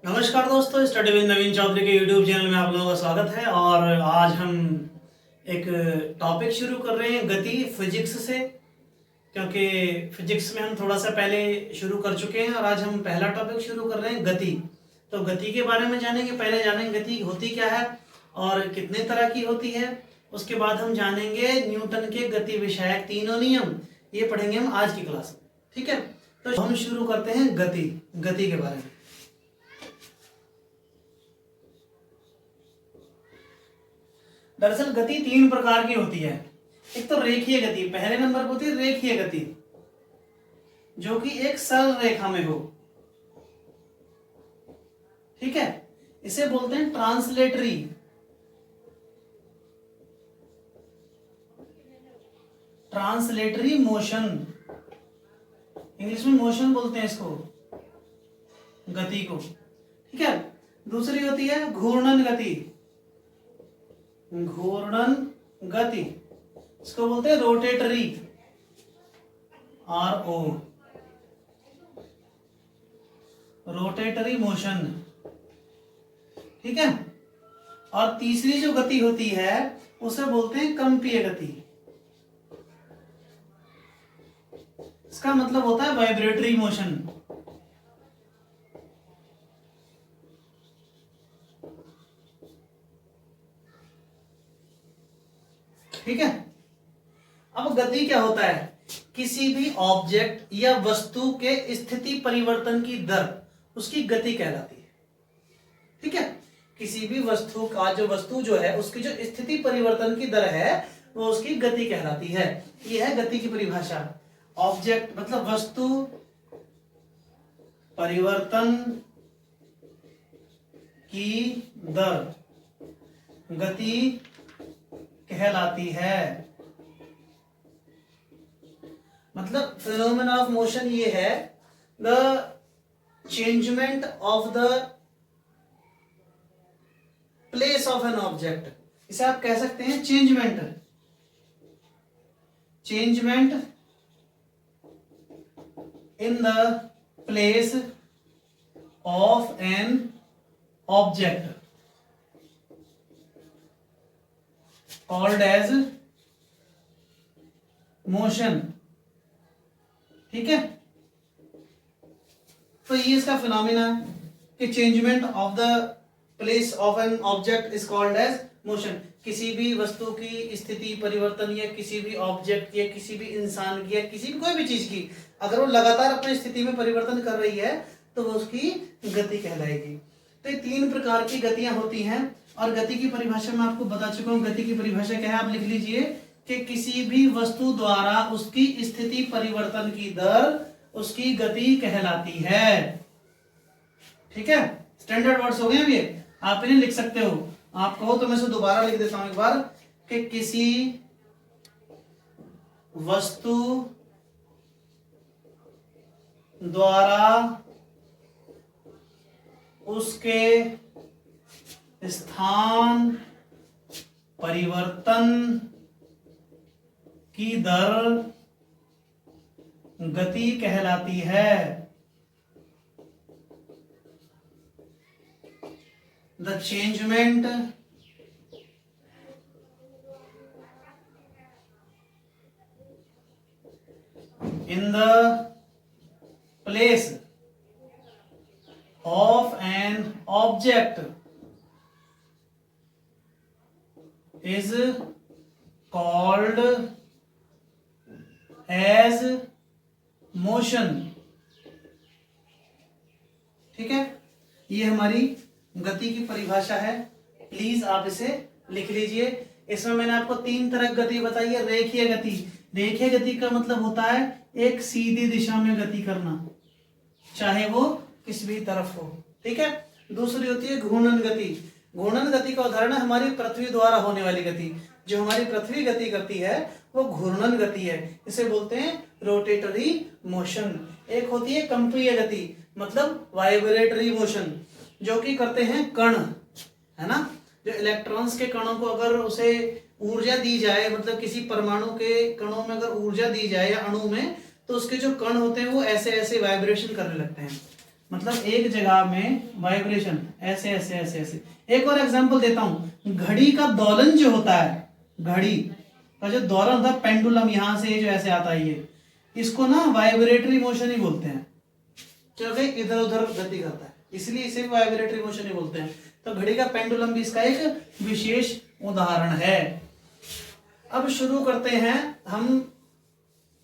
नमस्कार दोस्तों, study with नवीन चौधरी के यूट्यूब चैनल में आप लोगों का स्वागत है। और आज हम एक टॉपिक शुरू कर रहे हैं गति फिजिक्स से, क्योंकि फिजिक्स में हम थोड़ा सा पहले शुरू कर चुके हैं और आज हम पहला टॉपिक शुरू कर रहे हैं गति। तो गति के बारे में जानेंगे। पहले जानेंगे गति होती क्या है और कितने तरह की होती है। उसके बाद हम जानेंगे न्यूटन के गति विषयक तीनों नियम, ये पढ़ेंगे हम आज की क्लास में। ठीक है, तो हम शुरू करते हैं गति के बारे में। दरअसल गति तीन प्रकार की होती है। एक तो रेखीय गति, पहले नंबर पर होती है रेखीय गति, जो कि एक सरल रेखा में हो। ठीक है, इसे बोलते हैं ट्रांसलेटरी मोशन। इंग्लिश में मोशन बोलते हैं इसको, गति को। ठीक है, दूसरी होती है घूर्णन गति, इसको बोलते हैं रोटेटरी, RO, रोटेटरी मोशन। ठीक है, और तीसरी जो गति होती है उसे बोलते हैं कंपीय गति। इसका मतलब होता है वाइब्रेटरी मोशन। ठीक है, अब गति क्या होता है? किसी भी ऑब्जेक्ट या वस्तु के स्थिति परिवर्तन की दर उसकी गति कहलाती है। ठीक है, किसी भी वस्तु का वस्तु जो है उसकी जो स्थिति परिवर्तन की दर है वो उसकी गति कहलाती है। ये है गति की परिभाषा। ऑब्जेक्ट मतलब वस्तु परिवर्तन की दर गति कहलाती है। मतलब फिनोमेना ऑफ मोशन ये है the changement of the place of an object. इसे आप कह सकते हैं changement in the place of an object called as motion। ठीक है, तो ये इसका फिनोमेना है कि changement of the place of an object is called as motion. किसी भी वस्तु की स्थिति परिवर्तन या किसी भी ऑब्जेक्ट या किसी भी इंसान की या किसी भी कोई भी चीज की अगर वो लगातार अपनी स्थिति में परिवर्तन कर रही है तो वो उसकी गति कहलाएगी। तो ये तीन प्रकार की गतियां होती हैं और गति की परिभाषा मैं आपको बता चुका हूं। गति की परिभाषा क्या है, आप लिख लीजिए कि किसी भी वस्तु द्वारा उसकी स्थिति परिवर्तन की दर उसकी गति कहलाती है। ठीक है, स्टैंडर्ड वर्ड्स हो गए अब ये, आप इन्हें लिख सकते हो। आप कहो तो मैं इसे दोबारा लिख देता हूं एक बार कि किसी वस्तु द्वारा उसके स्थान परिवर्तन की दर गति कहलाती है। The changement in the place of an object is called as motion। ठीक है, ये हमारी गति की परिभाषा है। प्लीज आप इसे लिख लीजिए। इसमें मैंने आपको तीन तरह की गति बताई है। रेखीय गति का मतलब होता है एक सीधी दिशा में गति करना, चाहे वो किसी भी तरफ हो। ठीक है, दूसरी होती है घूर्णन गति का उदाहरण है हमारी पृथ्वी द्वारा होने वाली गति। जो हमारी पृथ्वी गति करती है वो घूर्णन गति है, इसे बोलते हैं रोटेटरी मोशन। एक होती है कंपीय गति, मतलब वाइब्रेटरी मोशन, जो कि करते हैं कण, है ना। जो इलेक्ट्रॉन्स के कणों को अगर उसे ऊर्जा दी जाए, मतलब किसी परमाणु के कणों में अगर ऊर्जा दी जाए या अणु में, तो उसके जो कण होते हैं वो ऐसे ऐसे वाइब्रेशन करने लगते हैं। मतलब एक जगह में वाइब्रेशन ऐसे ऐसे ऐसे ऐसे। एक और एग्जांपल देता हूं, घड़ी का दोलन जो होता है, घड़ी का जो दोलन होता है, पेंडुलम यहां से जो ऐसे आता है, ये इसको ना वाइब्रेटरी मोशन ही बोलते हैं, क्योंकि इधर उधर गति करता है, इसलिए इसे भी वाइब्रेटरी मोशन ही बोलते हैं। तो घड़ी का पेंडुलम भी इसका एक विशेष उदाहरण है। अब शुरू करते हैं हम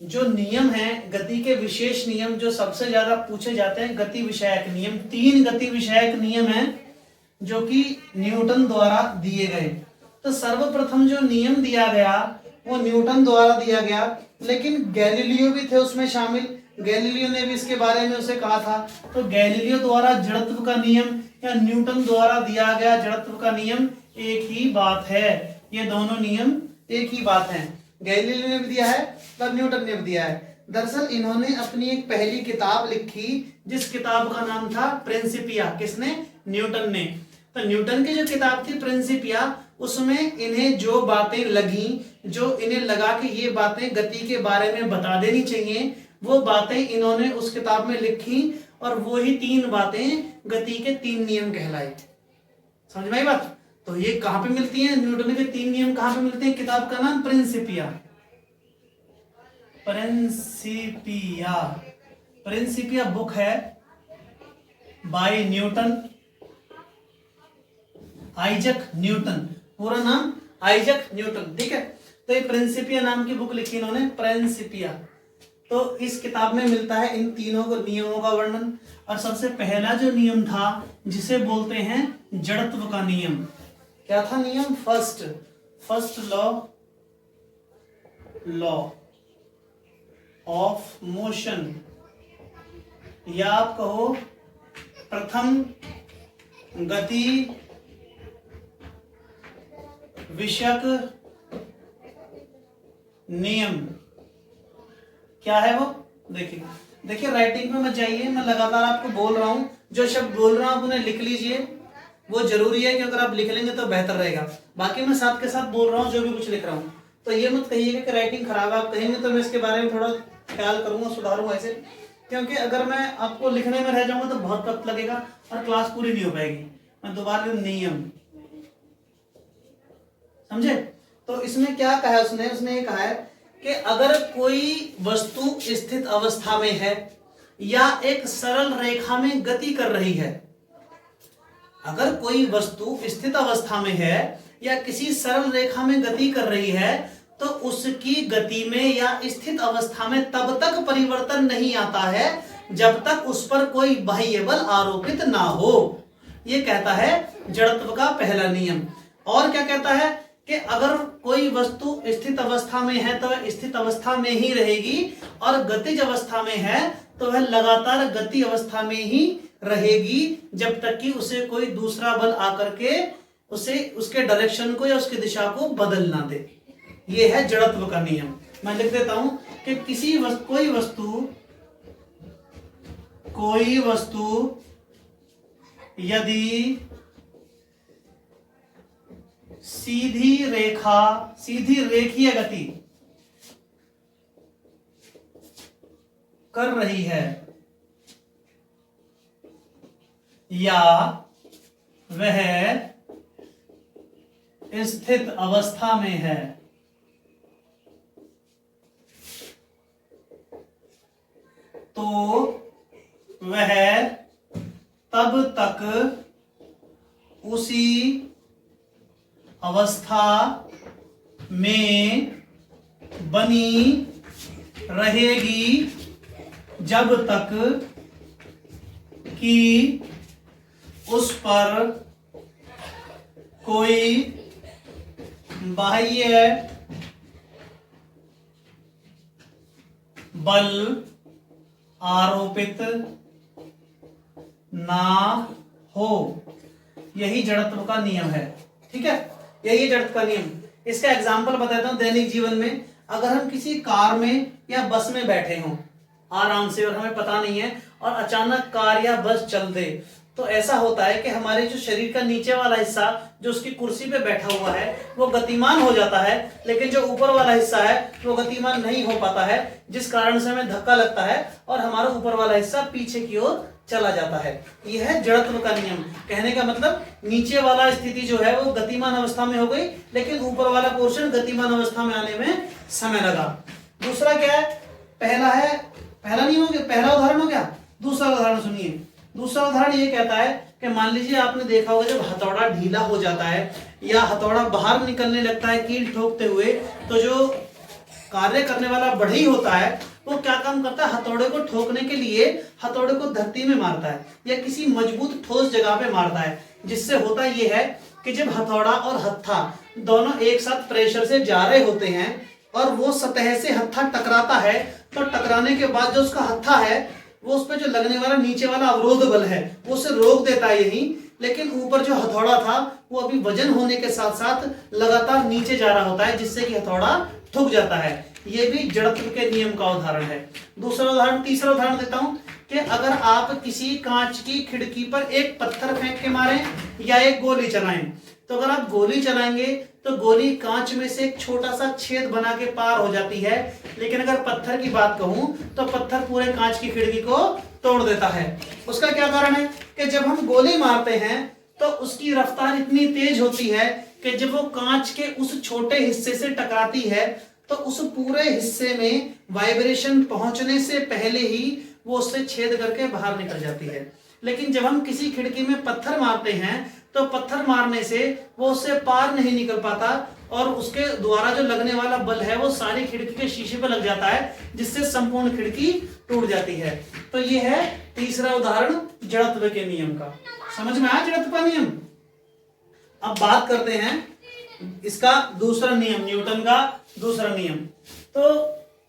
जो नियम है, गति के विशेष नियम जो सबसे ज्यादा पूछे जाते हैं, गति विषयक नियम। 3 गति विषयक नियम हैं जो कि न्यूटन द्वारा दिए गए। तो सर्वप्रथम जो नियम दिया गया वो न्यूटन द्वारा दिया गया, लेकिन गैलीलियो भी थे उसमें शामिल। गैलीलियो ने भी इसके बारे में उसे कहा था। तो गैलीलियो द्वारा जड़त्व का नियम या न्यूटन द्वारा दिया गया जड़त्व का नियम एक ही बात है। ये दोनों नियम एक ही बात है। गैलीलियो ने भी दिया है और न्यूटन ने भी दिया है। दरअसल इन्होंने अपनी एक पहली किताब लिखी जिस किताब का नाम था प्रिंसिपिया। किसने? न्यूटन ने। तो न्यूटन की जो किताब थी प्रिंसिपिया, उसमें इन्हें जो बातें लगी, जो इन्हें लगा कि ये बातें गति के बारे में बता देनी चाहिए, वो बातें इन्होंने उस किताब में लिखी और वो ही 3 बातें गति के 3 नियम कहलाए। समझ में आई बात? तो ये कहां पे मिलती है? न्यूटन के 3 नियम कहां पे मिलते हैं? किताब का नाम प्रिंसिपिया। प्रिंसिपिया, प्रिंसिपिया बुक है बाय न्यूटन, आइजक न्यूटन, पूरा नाम आइजक न्यूटन। ठीक है, तो ये प्रिंसिपिया नाम की बुक लिखी इन्होंने, प्रिंसिपिया। तो इस किताब में मिलता है इन तीनों को नियमों का वर्णन। और सबसे पहला जो नियम था जिसे बोलते हैं जड़त्व का नियम। क्या था नियम? फर्स्ट लॉ ऑफ मोशन, या आप कहो प्रथम गति विषयक नियम। क्या है वो? देखिए राइटिंग में मत जाइए, मैं लगातार आपको बोल रहा हूं, जो शब्द बोल रहा हूं उन्हें लिख लीजिए, वो जरूरी है कि अगर आप लिख लेंगे तो बेहतर रहेगा। बाकी मैं साथ के साथ बोल रहा हूं जो भी कुछ लिख रहा हूं, तो ये मत कहिएगा कि राइटिंग खराब है। आप कहेंगे तो मैं इसके बारे में थोड़ा ख्याल करूंगा, सुधारूंगा ऐसे, क्योंकि अगर मैं आपको लिखने में रह जाऊंगा तो बहुत वक्त लगेगा और क्लास पूरी नहीं हो पाएगी। मैं दोबारा नियम, समझे? तो इसमें क्या कहा है उसने ये कहा है कि अगर कोई वस्तु स्थित अवस्था में है या एक सरल रेखा में गति कर रही है, अगर कोई वस्तु स्थित अवस्था में है या किसी सरल रेखा में गति कर रही है, तो उसकी गति में या स्थित अवस्था में तब तक परिवर्तन नहीं आता है जब तक उस पर कोई बाह्य बल आरोपित ना हो। यह कहता है जड़त्व का पहला नियम। और क्या कहता है कि अगर कोई वस्तु स्थित अवस्था में है तो वह स्थित अवस्था में ही रहेगी, और गतिज अवस्था में है तो वह लगातार गति अवस्था में ही रहेगी जब तक कि उसे कोई दूसरा बल आकर के उसे उसके डायरेक्शन को या उसकी दिशा को बदल ना दे। यह है जड़त्व का नियम। मैं लिख देता हूं कि कोई वस्तु यदि सीधी रेखीय गति कर रही है या वह स्थित अवस्था में है, तो वह तब तक उसी अवस्था में बनी रहेगी जब तक कि उस पर कोई बाह्य बल आरोपित ना हो। यही जड़त्व का नियम है। ठीक है, यही जड़त्व का नियम। इसका एग्जांपल बताता हूं। दैनिक जीवन में अगर हम किसी कार में या बस में बैठे हों आराम से और हमें पता नहीं है और अचानक कार या बस चल दे, तो ऐसा होता है कि हमारे जो शरीर का नीचे वाला हिस्सा जो उसकी कुर्सी पे बैठा हुआ है वो गतिमान हो जाता है, लेकिन जो ऊपर वाला हिस्सा है वो गतिमान नहीं हो पाता है, जिस कारण से हमें धक्का लगता है और हमारा ऊपर वाला हिस्सा पीछे की ओर चला जाता है। यह है जड़त्व का नियम। कहने का मतलब नीचे वाला स्थिति जो है वो गतिमान अवस्था में हो गई, लेकिन ऊपर वाला पोर्शन गतिमान अवस्था में आने में समय लगा। दूसरा क्या है, पहला नियम हो गया, पहला उदाहरण हो गया। दूसरा उदाहरण सुनिए। दूसरा उदाहरण ये कहता है कि मान लीजिए आपने देखा होगा जब हथौड़ा ढीला हो जाता है या हथौड़ा बाहर निकलने लगता है कील ठोकते हुए, तो जो कार्य करने वाला बढ़ई होता है वो क्या काम करता है, हथौड़े को ठोकने के लिए हथौड़े को धरती में मारता है या किसी मजबूत ठोस जगह पे मारता है। जिससे होता ये है कि जब हथौड़ा और हत्था दोनों एक साथ प्रेशर से जा रहे होते हैं और वो सतह से हत्था टकराता है, तो टकराने के बाद जो उसका हत्था है वो उस पर जो लगने वाला नीचे वाला अवरोध बल है वो उसे रोक देता है यही, लेकिन ऊपर जो हथौड़ा था वो अभी वजन होने के साथ साथ लगातार नीचे जा रहा होता है, जिससे कि हथौड़ा ठुक जाता है। ये भी जड़त्व के नियम का उदाहरण है। दूसरा उदाहरण, तीसरा उदाहरण देता हूं कि अगर आप किसी कांच की खिड़की पर एक पत्थर फेंक के मारें या एक गोली चलाएं, तो अगर आप गोली चलाएंगे तो गोली कांच में से एक छोटा सा छेद बना के पार हो जाती है, लेकिन अगर पत्थर की बात कहूं तो पत्थर पूरे कांच की खिड़की को तोड़ देता है। उसका क्या कारण है कि जब हम गोली मारते हैं तो उसकी रफ्तार इतनी तेज होती है कि जब वो कांच के उस छोटे हिस्से से टकराती है तो उस पूरे हिस्से में वाइब्रेशन पहुंचने से पहले ही वो उससे छेद करके बाहर निकल जाती है। लेकिन जब हम किसी खिड़की में पत्थर मारते हैं तो पत्थर मारने से वो उससे पार नहीं निकल पाता और उसके द्वारा जो लगने वाला बल है वो सारी खिड़की के शीशे पर लग जाता है, जिससे संपूर्ण खिड़की टूट जाती है। तो ये है तीसरा उदाहरण जड़त्व के नियम का। समझ में आया जड़त्व का नियम। अब बात करते हैं इसका दूसरा नियम, न्यूटन का दूसरा नियम। तो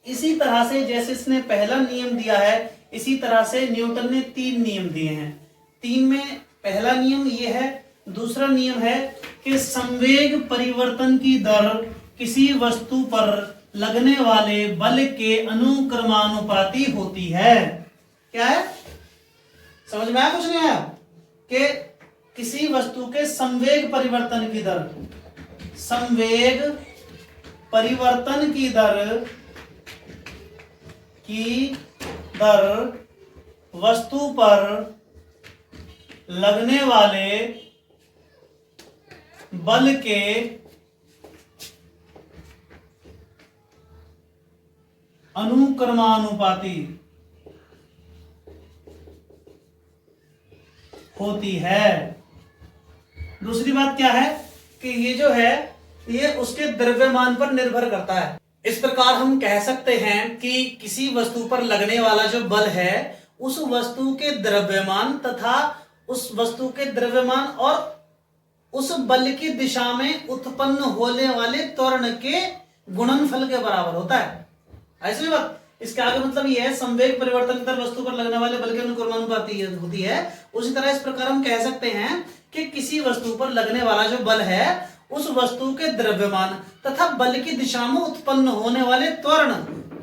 इसी तरह से जैसे इसने पहला नियम दिया है, इसी तरह से न्यूटन ने 3 नियम दिए हैं। 3 में पहला नियम ये है, दूसरा नियम है कि संवेग परिवर्तन की दर किसी वस्तु पर लगने वाले बल के अनुक्रमानुपाती होती है। क्या है, समझ में आया कुछ नहीं आया? कि किसी वस्तु के संवेग परिवर्तन की दर, संवेग परिवर्तन की दर वस्तु पर लगने वाले बल के अनुक्रमानुपाती होती है। दूसरी बात क्या है कि ये जो है ये उसके द्रव्यमान पर निर्भर करता है। इस प्रकार हम कह सकते हैं कि किसी वस्तु पर लगने वाला जो बल है उस वस्तु के द्रव्यमान तथा उस वस्तु के द्रव्यमान और उस बल की दिशा में उत्पन्न होने वाले त्वरण के गुणनफल के बराबर होता है। ऐसी बात, इसके आगे मतलब यह है संवेग परिवर्तन कर वस्तु पर लगने वाले बल के अनुक्रमानुपाती होती है। उसी तरह इस प्रकार हम कह सकते हैं कि किसी वस्तु पर लगने वाला जो बल है उस वस्तु के द्रव्यमान तथा बल की दिशा में उत्पन्न होने वाले त्वरण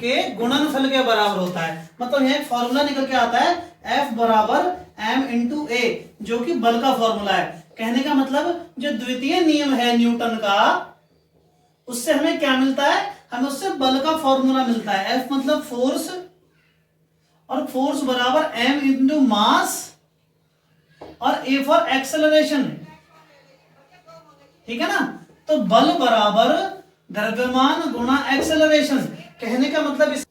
के गुणनफल के बराबर होता है। मतलब यह फॉर्मूला निकल के आता है F बराबर m इंटू ए, जो कि बल का फॉर्मूला है। कहने का मतलब जो द्वितीय नियम है न्यूटन का, उससे हमें क्या मिलता है, हमें उससे बल का फॉर्मूला मिलता है। F मतलब फोर्स, और फोर्स बराबर m इंटू मास और A फॉर एक्सेलरेशन। ठीक है ना। तो बल बराबर द्रव्यमान गुणा एक्सेलरेशन। कहने का मतलब इस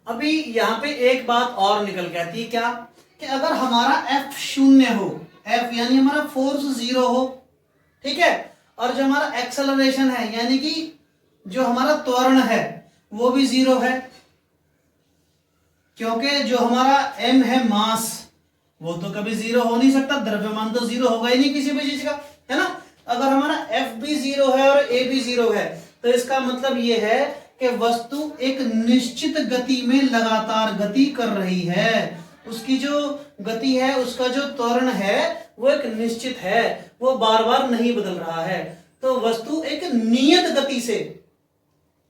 अभी यहां पे एक बात और निकल के आती है, क्या कि अगर हमारा F 0 हो, F यानी हमारा फोर्स 0 हो, ठीक है, और जो हमारा एक्सेलरेशन है यानी कि जो हमारा त्वरण है वो भी 0 है, क्योंकि जो हमारा m है मास वो तो कभी 0 हो नहीं सकता, द्रव्यमान तो 0 होगा ही नहीं किसी भी चीज का, है ना। अगर हमारा F भी 0 है और A भी 0 है तो इसका मतलब ये है कि वस्तु एक निश्चित गति में लगातार गति कर रही है। उसकी जो गति है, उसका जो त्वरण है वो एक निश्चित है, वो बार बार नहीं बदल रहा है। तो वस्तु एक नियत गति से,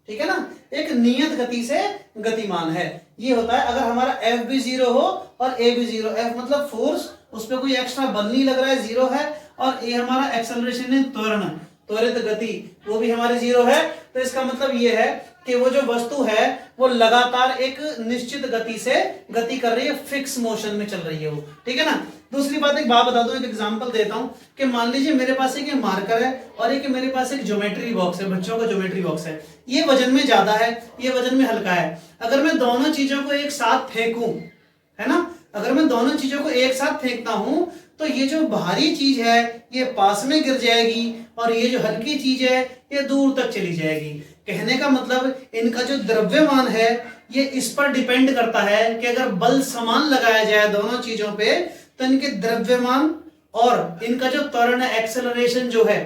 ठीक है ना, एक नियत गति से गतिमान है। ये होता है अगर हमारा F भी 0 हो और A भी 0। F मतलब फोर्स, उस पर कोई एक्स्ट्रा बल नहीं लग रहा है, 0 है, और A हमारा एक्सेलरेशन है, त्वरण, त्वरित गति, वो भी हमारे 0 है। तो इसका मतलब ये है कि वो जो वस्तु है वो लगातार एक निश्चित गति से गति कर रही है, फिक्स मोशन में चल रही है वो, ठीक है ना। दूसरी बात, एक बात बता दूं, एक एग्जांपल देता हूं कि मान लीजिए मेरे पास एक मार्कर है और एक मेरे पास एक ज्योमेट्री बॉक्स है, बच्चों का ज्योमेट्री बॉक्स है। ये वजन में ज्यादा है, ये वजन में हल्का है। अगर मैं दोनों चीजों को एक साथ फेंकूं, है ना, अगर मैं दोनों चीजों को एक साथ फेंकता हूं तो ये जो भारी चीज है ये पास में गिर जाएगी और ये जो हल्की चीज है ये दूर तक चली जाएगी। कहने का मतलब इनका जो द्रव्यमान है ये इस पर डिपेंड करता है कि अगर बल समान लगाया जाए दोनों चीजों पे तो इनके द्रव्यमान और इनका जो त्वरण एक्सेलरेशन जो है,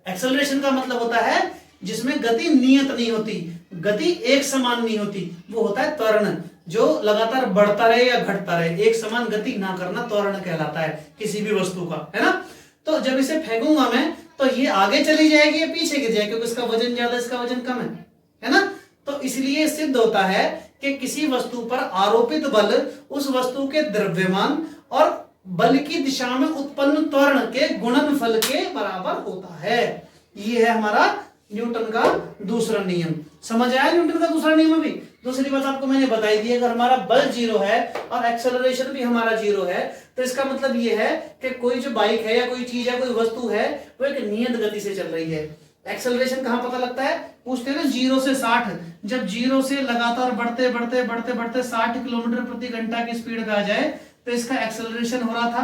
एक्सेलरेशन का मतलब होता है जिसमें गति नियत नहीं होती, गति एक समान नहीं होती, वो होता है त्वरण, जो लगातार बढ़ता रहे या घटता रहे, एक समान गति ना करना त्वरण कहलाता है किसी भी वस्तु का, है ना। तो जब इसे फेंकूंगा मैं तो ये आगे चली जाएगी या पीछे गिर जाएगी, क्योंकि इसका वजन ज्यादा इसका वजन कम है ना। तो इसलिए सिद्ध होता है कि किसी वस्तु पर आरोपित बल उस वस्तु के द्रव्यमान और बल की दिशा में उत्पन्न त्वरण के गुणनफल के बराबर होता है। ये है हमारा न्यूटन का दूसरा नियम। समझ आया न्यूटन का दूसरा नियम? अभी दूसरी बात आपको मैंने बताई दी, अगर हमारा बल जीरो है और एक्सेलरेशन भी हमारा जीरो है तो इसका मतलब ये है कि कोई जो बाइक है या कोई चीज है, कोई वस्तु है, वो एक नियत गति से चल रही है। एक्सेलरेशन कहां पता लगता है? पूछते हैं ना 0 से 60, जब 0 से लगातार बढ़ते बढ़ते बढ़ते बढ़ते 60 किलोमीटर प्रति घंटा की स्पीड पे आ जाए तो इसका एक्सेलरेशन हो रहा था,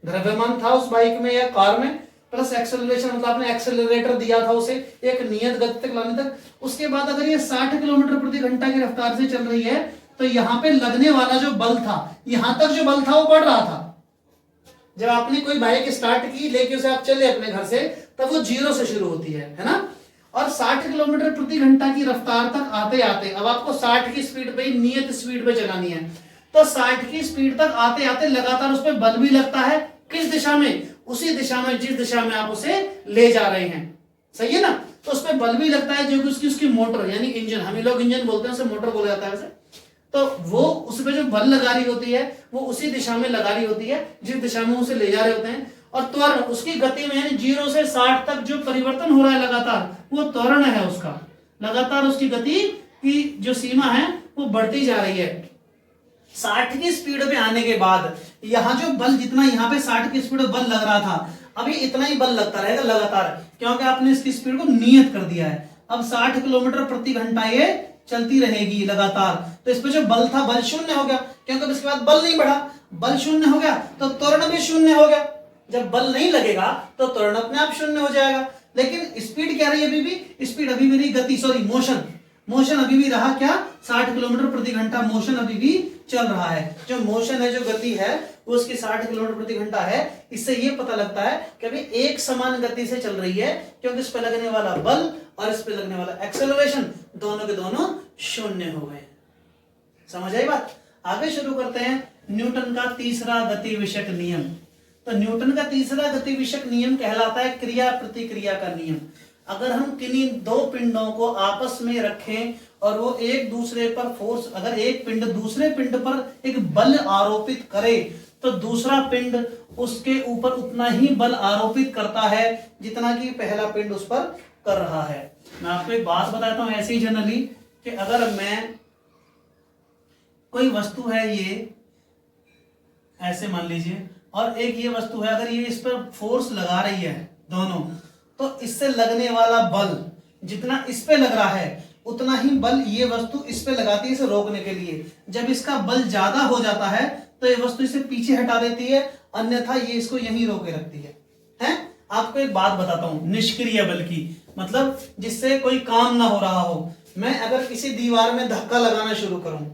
द्रव्यमान था उस बाइक में या कार में, प्लस एक्सेलरेशन मतलब आपने एक्सेलरेटर दिया था उसे एक नियत गति तक लाने तक। उसके बाद अगर ये 60 किलोमीटर प्रति घंटा की रफ्तार से चल रही है तो यहाँ पे लगने वाला जो बल था, यहां तक जो बल था वो बढ़ रहा था। जब आपने कोई बाइक स्टार्ट की लेके उसे आप चले अपने घर से, तब वो 0 से शुरू होती है ना, और 60 किलोमीटर प्रति घंटा की रफ्तार तक आते आते अब आपको 60 की स्पीड पे ही नियत स्पीड पे चलानी है, तो 60 की स्पीड तक आते आते लगातार उस पर बल भी लगता है। किस दिशा में? उसी दिशा में जिस दिशा में आप उसे ले जा रहे हैं, सही है ना। तो उस पर बल भी लगता है जो कि उसकी मोटर यानी इंजन, हम लोग इंजन बोलते हैं, उसे मोटर बोला जाता है वैसे। तो वो उस पर जो बल लगा रही होती है वो उसी दिशा में लगा रही होती है जिस दिशा में उसे ले जा रहे होते हैं। और त्वरण उसकी गति में यानी 0 से 60 तक जो परिवर्तन हो रहा है लगातार, वो त्वरण है उसका। लगातार उसकी गति की जो सीमा है वो बढ़ती जा रही है। 60 की स्पीड पे आने के बाद यहाँ जो बल, जितना यहाँ पे 60 की स्पीड बल लग रहा था, अभी इतना ही बल लगता रहेगा लगातार, क्योंकि आपने इसकी स्पीड को नियत कर दिया है। अब 60 किलोमीटर प्रति घंटा ये चलती रहेगी लगातार, तो इस पे जो बल था बल शून्य हो गया, क्योंकि इसके बाद बल नहीं बढ़ा, बल शून्य हो गया तो त्वरण भी शून्य हो गया। जब बल नहीं लगेगा तो त्वरण अपने आप शून्य हो जाएगा। लेकिन स्पीड क्या रही अभी भी? स्पीड अभी भी रही गति, सॉरी मोशन अभी भी रहा क्या? 60 किलोमीटर प्रति घंटा मोशन अभी भी चल रहा है। जो मोशन है, जो गति है, वो उसकी 60 किलोमीटर प्रति घंटा है। इससे ये पता लगता है कि अभी एक समान गति से चल रही है, क्योंकि इस पे लगने वाला बल और इस पे लगने वाला एक्सेलरेशन दोनों के दोनों शून्य हो गए। समझ आई बात? आगे शुरू करते हैं न्यूटन का तीसरा गति विषयक नियम। तो न्यूटन का तीसरा गति विषयक नियम कहलाता है क्रिया प्रतिक्रिया का नियम। अगर हम किन्हीं दो पिंडों को आपस में रखें और वो एक दूसरे पर फोर्स, अगर एक पिंड दूसरे पिंड पर एक बल आरोपित करे तो दूसरा पिंड उसके ऊपर उतना ही बल आरोपित करता है जितना कि पहला पिंड उस पर कर रहा है। मैं आपको एक बात बताता हूं ऐसे ही जनरली, कि अगर मैं कोई वस्तु है ये ऐसे मान लीजिए, और एक ये वस्तु है, अगर ये इस पर फोर्स लगा रही है दोनों, तो इससे लगने वाला बल जितना इस पे लग रहा है उतना ही बल ये वस्तु इस पे लगाती है इसे रोकने के लिए। जब इसका बल ज्यादा हो जाता है तो ये वस्तु इसे पीछे हटा देती है, अन्यथा ये इसको यहीं रोके रखती है। आपको एक बात बताता हूं, निष्क्रिय बल की, मतलब जिससे कोई काम ना हो रहा हो। मैं अगर किसी दीवार में धक्का लगाना शुरू करूं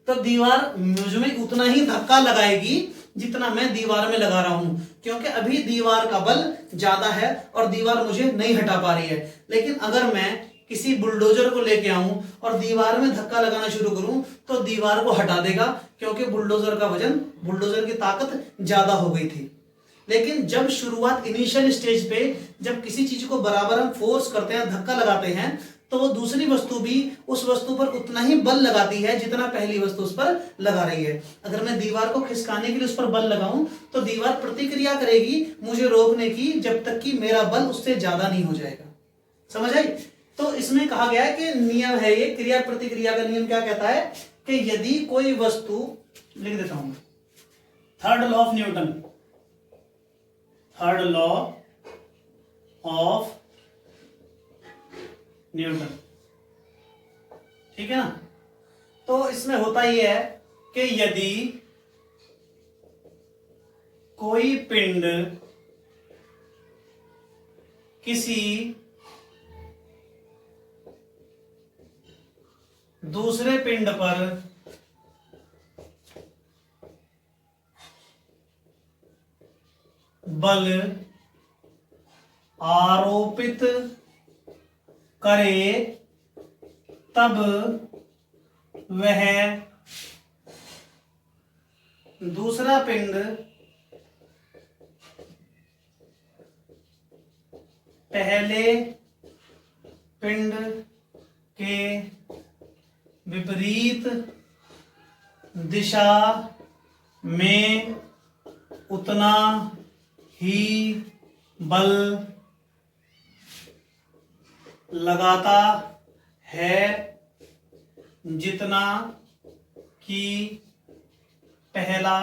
तो दीवार मुझ में उतना ही धक्का लगाएगी जितना मैं दीवार में लगा रहा हूं, क्योंकि अभी दीवार का बल ज्यादा है और दीवार मुझे नहीं हटा पा रही है। लेकिन अगर मैं किसी बुलडोजर को लेके आऊं और दीवार में धक्का लगाना शुरू करूं तो दीवार को हटा देगा, क्योंकि बुलडोजर का वजन, बुलडोजर की ताकत ज्यादा हो गई थी। लेकिन जब शुरुआत इनिशियल स्टेज पे जब किसी चीज को बराबर हम फोर्स करते हैं, धक्का लगाते हैं, तो वो दूसरी वस्तु भी उस वस्तु पर उतना ही बल लगाती है जितना पहली वस्तु उस पर लगा रही है। अगर मैं दीवार को खिसकाने के लिए उस पर बल लगाऊं तो दीवार प्रतिक्रिया करेगी मुझे रोकने की, जब तक कि मेरा बल उससे ज्यादा नहीं हो जाएगा। समझ आई? तो इसमें कहा गया है कि नियम है ये, क्रिया प्रतिक्रिया का नियम क्या कहता है कि यदि कोई वस्तु, लिख देता हूं मैं, third law of Newton, third law of Newton, ठीक है ना। तो इसमें होता यह है कि यदि कोई पिंड किसी दूसरे पिंड पर बल आरोपित करे तब वह दूसरा पिंड पहले पिंड के विपरीत दिशा में उतना ही बल लगाता है जितना कि पहला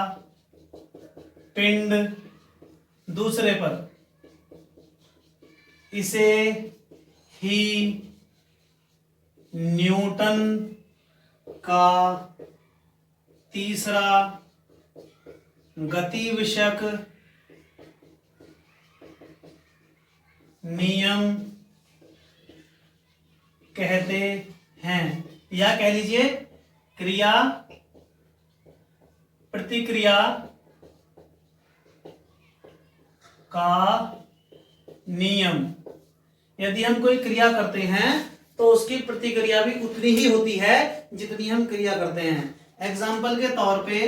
पिंड दूसरे पर। इसे ही न्यूटन का तीसरा गति विषयक नियम कहते हैं, या कह लीजिए क्रिया प्रतिक्रिया का नियम। यदि हम कोई क्रिया करते हैं तो उसकी प्रतिक्रिया भी उतनी ही होती है जितनी हम क्रिया करते हैं। एग्जाम्पल के तौर पे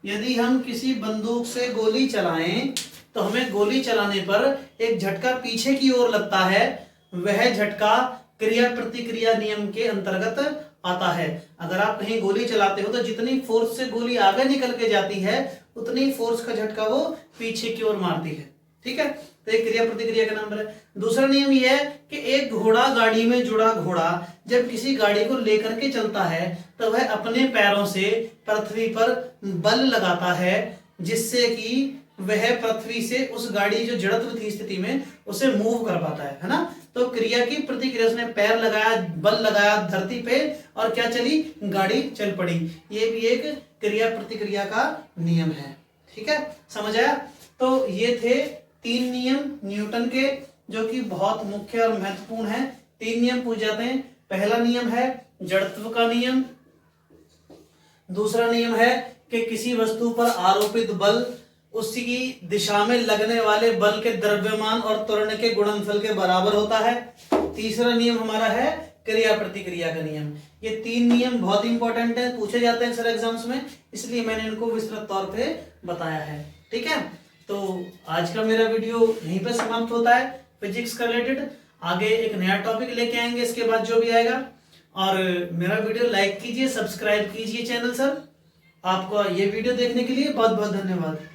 यदि हम किसी बंदूक से गोली चलाएं तो हमें गोली चलाने पर एक झटका पीछे की ओर लगता है, वह झटका क्रिया प्रतिक्रिया नियम के अंतर्गत आता है। अगर आप कहीं गोली चलाते हो तो जितनी फोर्स से गोली आगे निकल के जाती है उतनी फोर्स का झटका वो पीछे की ओर मारती है, ठीक है। तो एक क्रिया प्रतिक्रिया का नंबर है। दूसरा नियम यह है कि एक घोड़ा, गाड़ी में जुड़ा घोड़ा जब किसी गाड़ी को लेकर के चलता है तो वह अपने पैरों से पृथ्वी पर बल लगाता है जिससे कि वह पृथ्वी से उस गाड़ी जो जड़त्व थी स्थिति में उसे मूव कर पाता है ना। तो क्रिया की प्रतिक्रिया, उसने पैर लगाया, बल लगाया धरती पे और क्या चली, गाड़ी चल पड़ी। ये भी एक क्रिया प्रतिक्रिया का नियम है, ठीक है, समझ आया। तो ये थे 3 नियम न्यूटन के जो कि बहुत मुख्य और महत्वपूर्ण है। 3 नियम पूछ जाते हैं। पहला नियम है जड़त्व का नियम, दूसरा नियम है कि किसी वस्तु पर आरोपित बल उसी की दिशा में लगने वाले बल के द्रव्यमान और त्वरण के गुणनफल के बराबर होता है। तीसरा नियम हमारा है क्रिया प्रतिक्रिया का नियम। ये 3 नियम बहुत इंपॉर्टेंट है, पूछे जाते हैं अक्सर एग्जाम्स में, इसलिए मैंने इनको विस्तृत तौर पे बताया है, ठीक है। तो आज का मेरा वीडियो यहीं पे समाप्त होता है फिजिक्स का रिलेटेड। आगे एक नया टॉपिक लेके आएंगे इसके बाद जो भी आएगा। और मेरा वीडियो लाइक कीजिए, सब्सक्राइब कीजिए चैनल सर। आपका ये वीडियो देखने के लिए बहुत बहुत धन्यवाद।